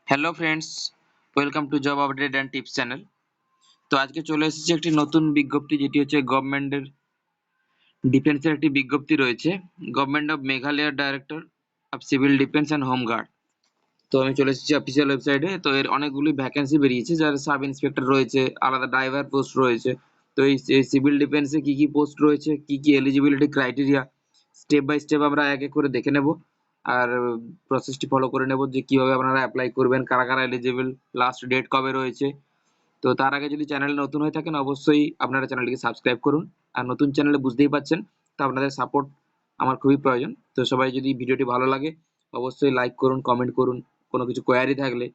Hello friends, welcome to job update and tips channel. তো আজকে চলে এসেছি একটি নতুন বিজ্ঞপ্তি, যেটি হচ্ছে গভর্নমেন্টের ডিফেন্সের একটি বিজ্ঞপ্তি রয়েছে। গভর্নমেন্ট অফ মেঘালয়ার director of civil defence and home guard. তো আমি চলে এসেছি অফিসিয়াল ওয়েবসাইটে। তো এর অনেকগুলি ভ্যাকেন্সি বেরিয়েছে, যার সাব ইন্সপেক্টর রয়েছে, আলাদা ড্রাইভার পোস্ট রয়েছে। তো এই সিভিল ডিফেন্সে কি কি পোস্ট রয়েছে, কি কি eligibility criteria, step by step আমরা এক এক করে দেখে নেব। আর প্রসেসটি ফলো করে নেব যে কিভাবে আপনারা অ্যাপ্লাই করবেন, কারা কারা এলিজিবল, লাস্ট ডেট কবে রয়েছে। তো তার আগে যদি চ্যানেলে নতুন হয়ে থাকেন, অবশ্যই আপনারা চ্যানেলটিকে সাবস্ক্রাইব করুন। আর নতুন চ্যানেলে বুঝতেই পাচ্ছেন, তো আপনাদের সাপোর্ট আমার খুবই প্রয়োজন। তো সবাই যদি ভিডিওটি ভালো লাগে, অবশ্যই লাইক করুন, কমেন্ট করুন কোনো কিছু কোয়ারি থাকলে।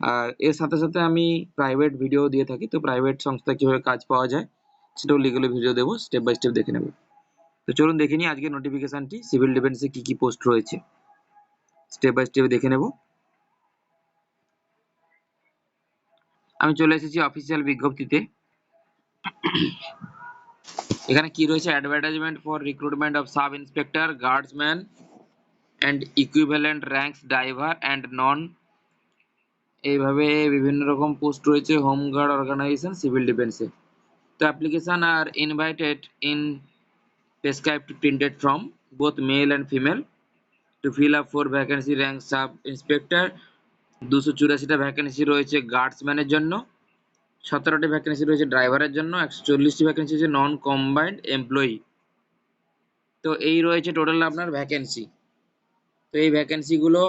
আর এর সাথে সাথে আমি প্রাইভেট ভিডিও দিয়ে থাকি। তো প্রাইভেট সংস্থায় কিভাবে কাজ পাওয়া যায় সেটাও লিগালি ভিডিও দেবো, স্টেপ বাই স্টেপ দেখে নেব। তো চলুন দেখে নিই আজকে নোটিফিকেশনটি, সিভিল ডিফেন্সে কি কি পোস্ট রয়েছে স্টেপ বাই স্টেপ দেখে নেব। আমি চলে এসেছি অফিসিয়াল বিজ্ঞপ্তিতে। এখানে কি রয়েছে, advertisement for recruitment of sub inspector, guardsman and equivalent ranks, driver and non, এইভাবে বিভিন্ন রকম পোস্ট রয়েছে হোম গার্ড অর্গানাইজেশন সিভিল ডিফেন্সে। তো application are invited in prescribed printed from both male and female to fill up for vacancy rank sub inspector। 284টা vacancy রয়েছে গার্ডসম্যানের জন্য, 17টি ভ্যাকেন্সি রয়েছে ড্রাইভারের জন্য, 140টি ভ্যাকেন্সি হচ্ছে নন কম্বাইন্ড এমপ্লয়ি। তো এই রয়েছে টোটাল আপনার ভ্যাকেন্সি। তো এই ভ্যাকেন্সিগুলো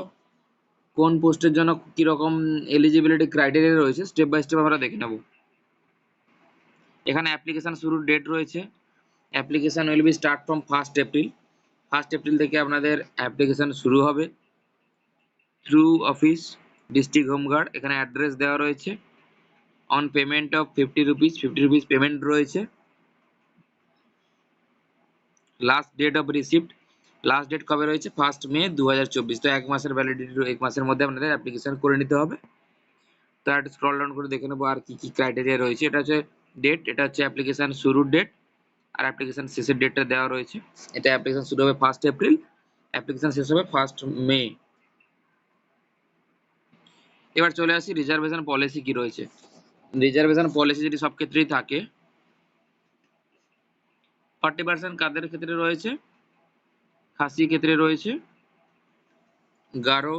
কোন পোস্টের জন্য কিরকম এলিজিবিলিটি ক্রাইটেরিয়া রয়েছে স্টেপ বাই স্টেপ আমরা দেখে নেব। এখানে অ্যাপ্লিকেশন শুরুর ডেট রয়েছে। Application will be start from 1 April. 1 April থেকে আপনাদের অ্যাপ্লিকেশন শুরু হবে through office district home guard. এখানে অ্যাড্রেস দেওয়া রয়েছে। On payment of 50 rupees, 50 rupees payment রয়েছে। Last date of receipt, last date কবে রয়েছে 1 মে 2024। তো 1 মাসের ভ্যালিডিটি, 1 মাসের মধ্যে আপনাদের অ্যাপ্লিকেশন করে নিতে হবে। তো একটু স্ক্রল ডাউন করে দেখে নেবো আর কি কি ক্রাইটেরিয়া রয়েছে। এটা হচ্ছে ডেট, এটা হচ্ছে অ্যাপ্লিকেশন শুরুর ডেট, আর অ্যাপ্লিকেশন শেষের ডেটটা দেওয়া রয়েছে। এটা অ্যাপ্লিকেশন শুরু হবে 1 এপ্রিল, অ্যাপ্লিকেশন শেষ হবে 1 মে। এবার চলে আসি রিজার্ভেশন পলিসি কি রয়েছে। রিজার্ভেশন পলিসি যেটি সব ক্ষেত্রেই থাকে, 40% কাদের ক্ষেত্রে রয়েছে, খাসি ক্ষেত্রে রয়েছে, গারো,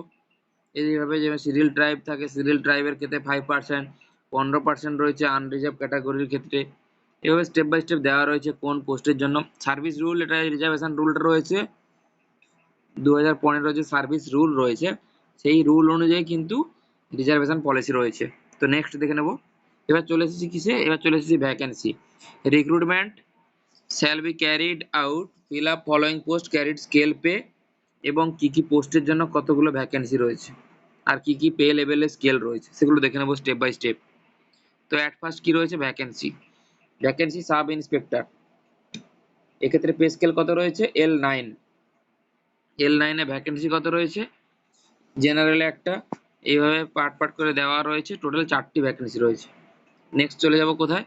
এইভাবে যেমন সিরিয়াল ট্রাইব থাকে, সিরিয়াল ট্রাইবের ক্ষেত্রে 5%, 15% রয়েছে আনরিজার্ভ ক্যাটাগরির ক্ষেত্রে। এভাবে স্টেপ বাই স্টেপ দেওয়া রয়েছে কোন পোস্টের জন্য। সার্ভিস রুল, এটা রিজার্ভেশন রুলটা রয়েছে 2015 যে সার্ভিস রুল রয়েছে, সেই রুল অনুযায়ী কিন্তু রিজার্ভেশন পলিসি রয়েছে। তো নেক্সট দেখে নেব। এবার চলে এসেছি কিসে, এবার চলে এসেছি vacancy. Recruitment shall be carried out, fill up following post, carried scale pay, এবং কি কি পোস্টের জন্য কতগুলো ভ্যাকেন্সি রয়েছে আর কি কি পে লেভেলের স্কেল রয়েছে সেগুলো দেখে নেবো স্টেপ বাই স্টেপ। তো অ্যাট ফার্স্ট কি রয়েছে, ভ্যাকেন্সি। ভ্যাকেন্সি সাব ইন্সপেক্টর, এক্ষেত্রে পে স্কেল কত রয়েছে, L9। L9 এ ভ্যাকেন্সি কত রয়েছে, জেনারেলে একটা, এইভাবে পার্ট পার্ট করে দেওয়া রয়েছে। টোটাল 4টি ভ্যাকেন্সি রয়েছে। নেক্সট চলে যাব কোথায়,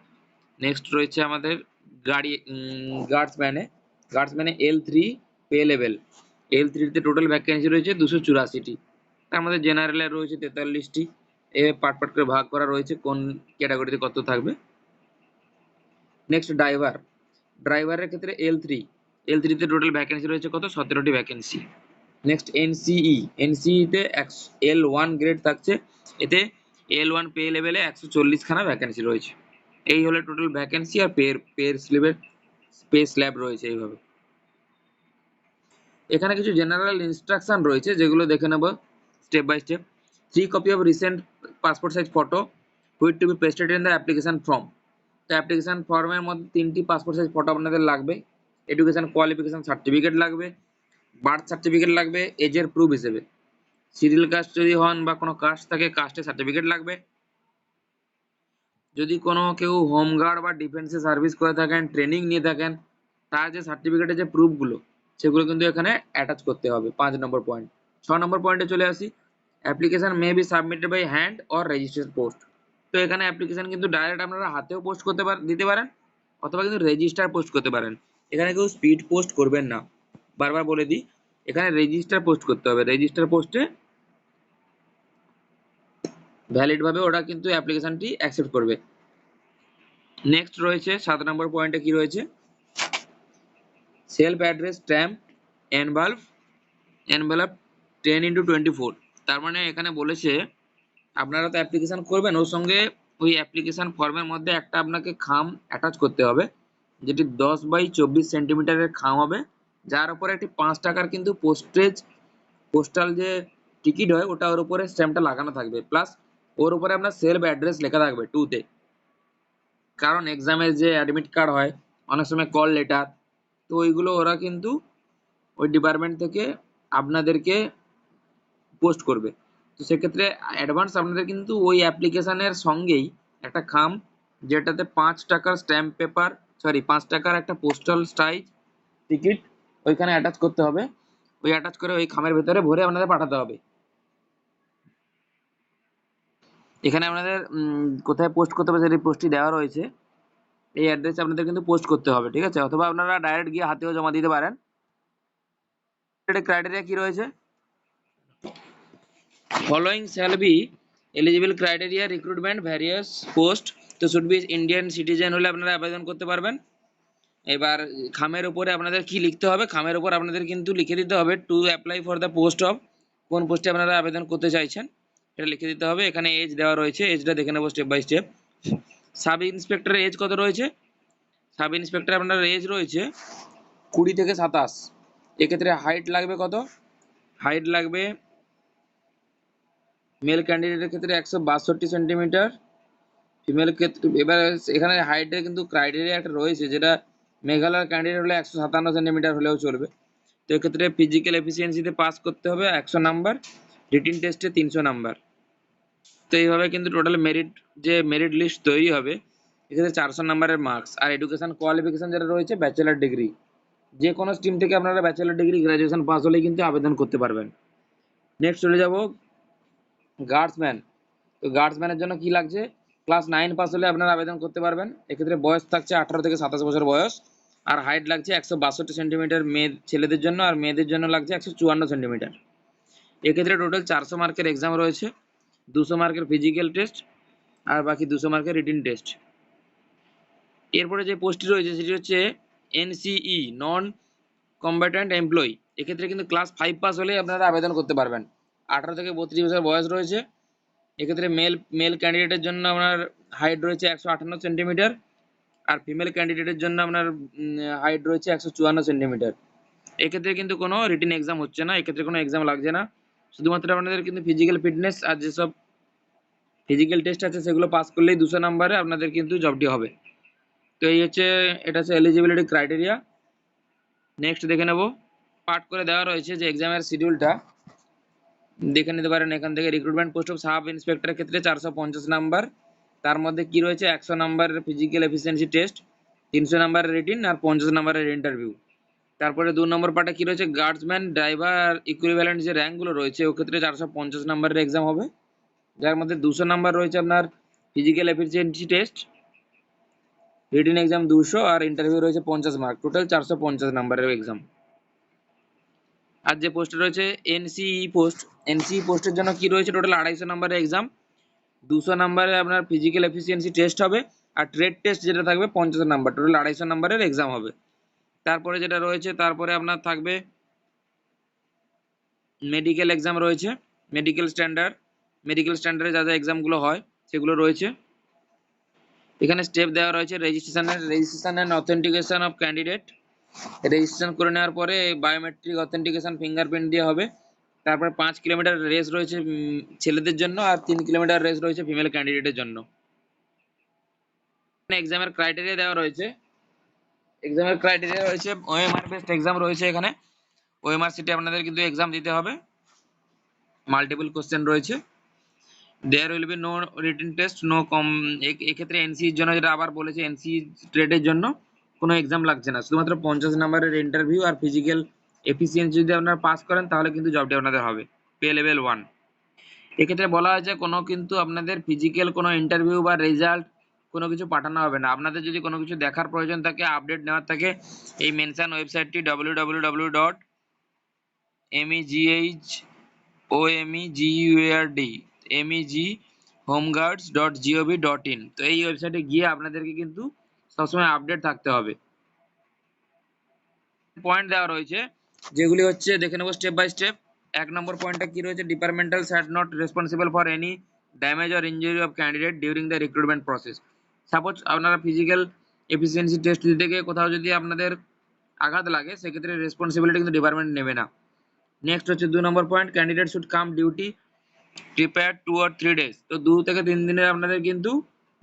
নেক্সট রয়েছে আমাদের গাড়ি গার্ডসম্যানে। গার্ডসম্যানে L3 পে লেভেল, L3 তে টোটাল ভ্যাকেন্সি রয়েছে 284টি। তার মধ্যে জেনারেলে রয়েছে 43টি। এভাবে পার্ট পার্ট করে ভাগ করা রয়েছে কোন ক্যাটাগরিতে কত থাকবে। নেক্সট ড্রাইভার, ড্রাইভারের ক্ষেত্রে L3 তে টোটাল ভ্যাকেন্সি রয়েছে কত, 17টি ভ্যাকেন্সি। নেক্সট এনসিই, এনসিইতে L1 গ্রেড থাকছে, এতে L1 পে লেভেলে 140 খানা ভ্যাকেন্সি রয়েছে। এই হলো টোটাল ভ্যাকেন্সি আর পের স্ল্যাবের পে স্ল্যাব রয়েছে এইভাবে। এখানে কিছু জেনারেল ইনস্ট্রাকশন রয়েছে যেগুলো দেখে নেব step by step. 3 copy of recent passport size photo which to be pasted in the application form. তো অ্যাপ্লিকেশন ফর্মের মধ্যে 3টি পাসপোর্ট সাইজ ফটো আপনাদের লাগবে। এডুকেশন কোয়ালিফিকেশন সার্টিফিকেট লাগবে, বার্থ সার্টিফিকেট লাগবে এজের প্রুফ হিসেবে, সিরিয়াল কাস্ট যদি হন বা কোনো কাস্ট থাকে কাস্টের সার্টিফিকেট লাগবে। যদি কোনো কেউ হোমগার্ড বা ডিফেন্সে সার্ভিস করে থাকেন, ট্রেনিং নিয়ে থাকেন, তার যে সার্টিফিকেটের যে প্রুফগুলো সেগুলো কিন্তু এখানে অ্যাটাচ করতে হবে। 5 নম্বর পয়েন্ট। 6 নম্বর পয়েন্টে চলে আসি, application may be submitted by hand or registered post. তো এখানে অ্যাপ্লিকেশন কিন্তু ডাইরেক্ট আপনারা হাতেও পোস্ট করতে দিতে পারেন, অথবা কিন্তু রেজিস্টার পোস্ট করতে পারেন। এখানে কেউ স্পিড পোস্ট করবেন না, বারবার বলে দিই, এখানে রেজিস্টার পোস্ট করতে হবে। রেজিস্টার পোস্টে ভ্যালিড ভাবে ওরা কিন্তু অ্যাপ্লিকেশনটি অ্যাকসেপ্ট করবে। নেক্সট রয়েছে 7 নম্বর পয়েন্টে কি রয়েছে, self address stamp envelope 10x24। তার মানে এখানে বলেছে আপনারা তো অ্যাপ্লিকেশন করবেন, ওর সঙ্গে ওই অ্যাপ্লিকেশন ফর্মের মধ্যে একটা আপনাকে খাম অ্যাটাচ করতে হবে, যেটি 10x24 সেন্টিমিটারের খাম হবে, যার উপরে একটি 5 টাকার কিন্তু পোস্টাল যে টিকিট হয় ওটা ওর উপরে স্ট্যাম্পটা লাগানো থাকবে, প্লাস ওর উপরে আপনার সেলফ অ্যাড্রেস লেখা থাকবে 2 তে। কারণ এক্সামের যে অ্যাডমিট কার্ড হয়, অনেক সময় কল লেটার, তো ওইগুলো ওরা কিন্তু ওই ডিপার্টমেন্ট থেকে আপনাদেরকে পোস্ট করবে। তো সেক্ষেত্রে অ্যাডভান্স আপনাদের কিন্তু ওই অ্যাপ্লিকেশনের সঙ্গেই একটা খাম, যেটাতে 5 টাকার স্ট্যাম্প পেপার, সরি 5 টাকার একটা পোস্টাল সাইজ টিকিট ওইখানে অ্যাটাচ করতে হবে। ওই অ্যাটাচ করে ওই খামের ভেতরে ভরে আপনাদের পাঠাতে হবে। এখানে আপনাদের কোথায় পোস্ট করতে হবে সেই পোস্টটি দেওয়া রয়েছে, এই অ্যাড্রেসে আপনাদের কিন্তু পোস্ট করতে হবে, ঠিক আছে? অথবা আপনারা ডাইরেক্ট গিয়ে হাতেও জমা দিতে পারেন। এটা ক্রাইটেরিয়া কি রয়েছে, following shall be eligible criteria recruitment various post, তো শুড বি ইন্ডিয়ান সিটিজেন হলে আপনারা আবেদন করতে পারবেন। এবার খামের উপরে আপনাদের কি লিখতে হবে, খামের উপর আপনাদের কিন্তু লিখে দিতে হবে to apply for the post of, কোন পোস্টে আপনারা আবেদন করতে চাইছেন এটা লিখে দিতে হবে। এখানে এজ দেওয়া রয়েছে, এজটা দেখে নেবো স্টেপ বাই স্টেপ। সাব ইন্সপেক্টরের এজ কত রয়েছে, সাব ইন্সপেক্টর আপনার এজ রয়েছে 20 থেকে 27। এক্ষেত্রে হাইট লাগবে কত, হাইট লাগবে মেল ক্যান্ডিডেটের ক্ষেত্রে 162 সেন্টিমিটার, ফিমেল ক্ষেত্রে এবার এখানে হাইটের কিন্তু ক্রাইটেরিয়া একটা রয়েছে, যেটা মেঘালয়ের ক্যান্ডিডেট হলে 157 সেন্টিমিটার হলেও চলবে। তো এক্ষেত্রে ফিজিক্যাল এফিসিয়েন্সিতে পাস করতে হবে 100 নাম্বার, রিটিন টেস্টে 300 নাম্বার। তো এইভাবে কিন্তু টোটাল মেরিট লিস্ট তৈরি হবে। এক্ষেত্রে 400 নাম্বারের মার্কস, আর এডুকেশন কোয়ালিফিকেশন যেটা রয়েছে ব্যাচেলার ডিগ্রি, যে কোনো স্ট্রিম থেকে আপনারা ব্যাচেলার ডিগ্রি গ্রাজুয়েশন পাস হলেই কিন্তু আবেদন করতে পারবেন। নেক্সট চলে যাব গার্ডসম্যান। তো গার্ডসম্যানের জন্য কি লাগছে, ক্লাস 9 পাস হলে আপনারা আবেদন করতে পারবেন। এক্ষেত্রে বয়স থাকছে 18 থেকে 27 বছর বয়স, আর হাইট লাগছে 162 সেন্টিমিটার মেয়ে ছেলেদের জন্য, আর মেয়েদের জন্য লাগছে 154 সেন্টিমিটার। এক্ষেত্রে টোটাল 400 মার্কের এক্সাম রয়েছে, 200 মার্কের ফিজিক্যাল টেস্ট আর বাকি 200 মার্কের রিটিন টেস্ট। এরপরে যে পোস্টটি রয়েছে সেটি হচ্ছে এনসিই নন কম্ব্যাটেন্ট এমপ্লয়ি। এক্ষেত্রে কিন্তু ক্লাস 5 পাস হলেই আপনারা আবেদন করতে পারবেন। 18 থেকে 32 বছর বয়স রয়েছে। এক্ষেত্রে মেল ক্যান্ডিডেটের জন্য আপনার হাইট রয়েছে 158 সেন্টিমিটার, আর ফিমেল ক্যান্ডিডেটের জন্য আপনার হাইট রয়েছে 154 সেন্টিমিটার। এক্ষেত্রে কিন্তু কোনো রিটিন এক্সাম হচ্ছে না, এক্ষেত্রে কোনো এক্সাম লাগছে না, শুধুমাত্র আপনাদের কিন্তু ফিজিক্যাল ফিটনেস আর যেসব ফিজিক্যাল টেস্ট আছে সেগুলো পাস করলেই 200 নাম্বারে আপনাদের কিন্তু জবটি হবে। তো এই হচ্ছে, এটা হচ্ছে এলিজিবিলিটি ক্রাইটেরিয়া। নেক্সট দেখে নেব, পার্ট করে দেওয়া রয়েছে যে এক্সামের শিডিউলটা দেখে নিতে পারেন এখান থেকে। রিক্রুটমেন্ট পোস্ট অফ সাব ইন্সপেক্টরের ক্ষেত্রে 450 নাম্বার, তার মধ্যে কি রয়েছে 100 নাম্বারের ফিজিক্যাল এফিসিয়েন্সি টেস্ট, 300 নাম্বারের রিটিন আর 50 নাম্বারের ইন্টারভিউ। তারপরে 2 নম্বর পার্টে কি রয়েছে, গার্ডসম্যান ড্রাইভার ইকুইভ্যালেন্ট যে র্যাঙ্কগুলো রয়েছে ও ক্ষেত্রে 450 নাম্বারের এক্সাম হবে, যার মধ্যে 200 নাম্বার রয়েছে আপনার physical efficiency test, written exam 200 আর ইন্টারভিউ রয়েছে 50 মার্ক, টোটাল 450 নাম্বারের এক্সাম। আর যে পোস্ট রয়েছে এনসিই পোস্টের জন্য কি রয়েছে, টোটাল 250 নাম্বারের এক্সাম, 200 নাম্বারে আপনার ফিজিক্যাল এফিসিয়েন্সি টেস্ট হবে, আর ট্রেড টেস্ট যেটা থাকবে 50 নাম্বার, টোটাল 250 নাম্বারের এক্সাম হবে। তারপরে যেটা রয়েছে, তারপরে আপনার থাকবে মেডিকেল এক্সাম রয়েছে, মেডিকেল স্ট্যান্ডার্ডে যা যা এক্সামগুলো হয় সেগুলো রয়েছে। এখানে স্টেপ দেওয়া রয়েছে, registration and authentication of candidate, registration করে নেওয়ার পরে বায়োমেট্রিক অথেন্টিকেশন ফিঙ্গারপ্রিন্ট দিয়ে হবে। তারপরে 5 কিলোমিটার রেস রয়েছে ছেলেদের জন্য, আর 3 কিলোমিটার রেস রয়েছে ফিমেল ক্যান্ডিডেটের জন্য। এক্সামের ক্রাইটেরিয়া দেওয়া রয়েছে, ওএমআর বেসড এক্সাম রয়েছে। এখানে ওএমআর সিটে আপনাদের কিন্তু এক্সাম দিতে হবে, মাল্টিপল কোশ্চেন রয়েছে। There will be no written test, no কম। এক্ষেত্রে এনসির জন্য যেটা আবার বলেছে, এনসি ট্রেডের জন্য কোনো এক্সাম লাগছে না, শুধুমাত্র 50 নাম্বারের ইন্টারভিউ আর ফিজিক্যাল এফিসিয়েন্সি যদি আপনারা পাস করেন তাহলে কিন্তু জবটি আপনাদের হবে, পে লেভেল 1। এক্ষেত্রে বলা হয়েছে কোনো কিন্তু আপনাদের ফিজিক্যাল কোনো ইন্টারভিউ বা রেজাল্ট কোনো কিছু পাঠানো হবে না। আপনাদের যদি কোনো কিছু দেখার প্রয়োজন থাকে, আপডেট নেওয়ার থাকে, এই মেনশন ওয়েবসাইটটি www.meghoard homeguards.gov.in। তো এই ওয়েবসাইটে গিয়ে আপনাদেরকে কিন্তু সবসময় আপডেট থাকতে হবে। পয়েন্ট দেওয়া রয়েছে যেগুলি হচ্ছে দেখে নেবো স্টেপ বাই স্টেপ। 1 নম্বর পয়েন্টটা কি রয়েছে, departmental had not responsible for any damage or injury of candidate during the recruitment process. Suppose আপনারা ফিজিক্যাল এফিসিয়েন্সি টেস্ট দিতে গিয়ে কোথাও যদি আপনাদের আঘাত লাগে, সেক্ষেত্রে রেসপন্সিবিলিটি কিন্তু ডিপার্টমেন্ট নেবে না। নেক্সট হচ্ছে 2 নম্বর point, candidate should come duty prepare 2 or 3 days। তো 2 থেকে 3 দিনের আপনাদের কিন্তু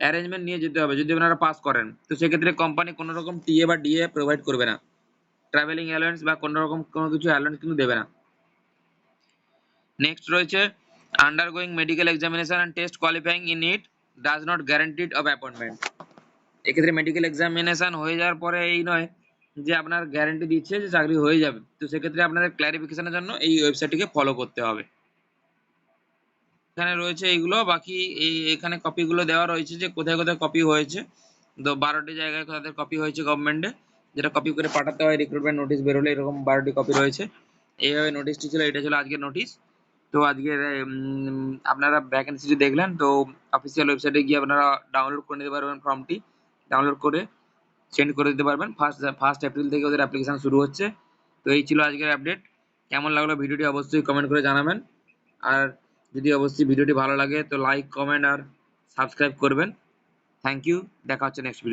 অ্যারেঞ্জমেন্ট নিয়ে যেতে হবে যদি আপনারা পাস করেন। তো সেক্ষেত্রে কোম্পানি কোনো রকম টিএ বা ডিএ প্রোভাইড করবে না, ট্রাভেলিং অ্যালাউন্স বা কোনো রকম কোনো কিছু অ্যালাউন্স কিন্তু দেবে না। নেক্সট রয়েছে undergoing medical examination and test qualifying in it does not guaranteed of appointment. এক্ষেত্রে মেডিকেল এক্সামিনেশন হয়ে যাওয়ার পরে এই নয় যে আপনার গ্যারান্টি দিচ্ছে যে চাকরি হয়ে যাবে। তো সেক্ষেত্রে আপনাদের ক্ল্যারিফিকেশনের জন্য এই ওয়েবসাইটটিকে ফলো করতে হবে। এখানে রয়েছে এইগুলো, বাকি এখানে কপিগুলো দেওয়া রয়েছে যে কোথায় কোথায় কপি হয়েছে। তো 12টি জায়গায় তাদের কপি হয়েছে গভর্নমেন্টে, যেটা কপি করে পাঠাতে হয় রিক্রুটমেন্ট নোটিশ বেরোলে, এরকম 12টি কপি রয়েছে। এইভাবে নোটিশটি ছিল, এটা ছিল আজকের নোটিশ। তো আজকে আপনারা ভ্যাকেন্সিটি দেখলেন, তো অফিসিয়াল ওয়েবসাইটে গিয়ে আপনারা ডাউনলোড করে নিতে পারবেন, ফর্মটি ডাউনলোড করে সেন্ড করে দিতে পারবেন। ফার্স্ট এপ্রিল থেকে ওদের অ্যাপ্লিকেশন শুরু হচ্ছে। তো এই ছিল আজকের আপডেট। কেমন লাগলো ভিডিওটি অবশ্যই কমেন্ট করে জানাবেন। আর যদি অবশ্যই ভিডিওটি ভালো লাগে তো লাইক, কমেন্ট আর সাবস্ক্রাইব করবেন। থ্যাংক ইউ, দেখা হচ্ছে নেক্সট ভিডিও।